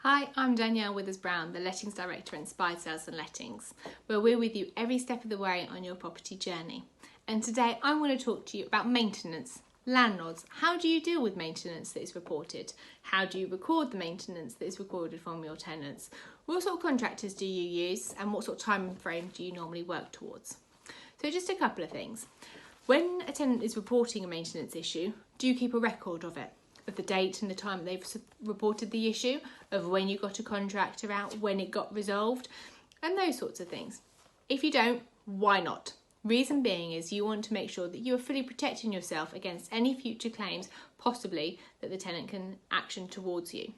Hi, I'm Danielle Withers-Brown, the Lettings Director at Inspired Sales and Lettings, where we're with you every step of the way on your property journey. And today I want to talk to you about maintenance. Landlords, how do you deal with maintenance that is reported? How do you record the maintenance that is recorded from your tenants? What sort of contractors do you use and what sort of time frame do you normally work towards? So just a couple of things. When a tenant is reporting a maintenance issue, do you keep a record of it? Of the date and the time they've reported the issue, of when you got a contractor out, when it got resolved, and those sorts of things. If you don't, why not? Reason being is you want to make sure that you are fully protecting yourself against any future claims possibly that the tenant can action towards you.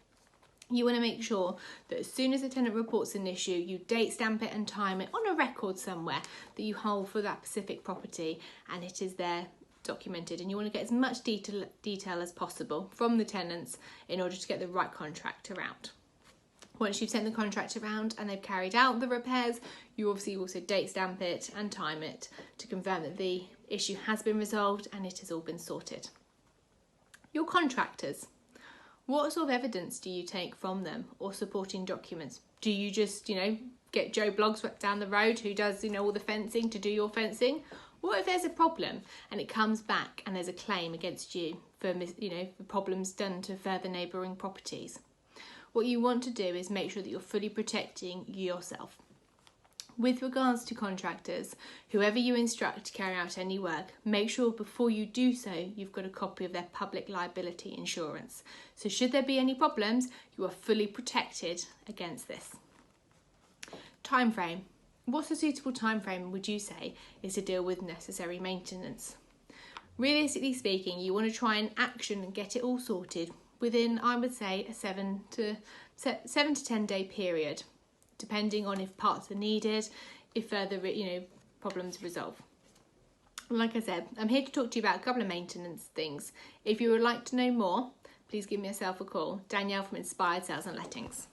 You want to make sure that as soon as the tenant reports an issue, you date stamp it and time it on a record somewhere that you hold for that specific property, and it is there documented, and you want to get as much detail as possible from the tenants in order to get the right contractor out. Once you've sent the contractor around and they've carried out the repairs, you obviously also date stamp it and time it to confirm that the issue has been resolved and it has all been sorted. Your contractors, what sort of evidence do you take from them or supporting documents? Do you just, get Joe Bloggs down the road who does, all the fencing to do your fencing? What if there's a problem and it comes back and there's a claim against you for, for problems done to further neighbouring properties? What you want to do is make sure that you're fully protecting yourself. With regards to contractors, whoever you instruct to carry out any work, make sure before you do so, you've got a copy of their public liability insurance. So should there be any problems, you are fully protected against this. Time frame. What's a suitable time frame would you say is to deal with necessary maintenance? Realistically speaking, you want to try and action and get it all sorted within, I would say, a 7 to 10 day period, depending on if parts are needed, if further problems resolve. Like I said, I'm here to talk to you about a couple of maintenance things. If you would like to know more, please give myself a call. Danielle from Inspired Sales and Lettings.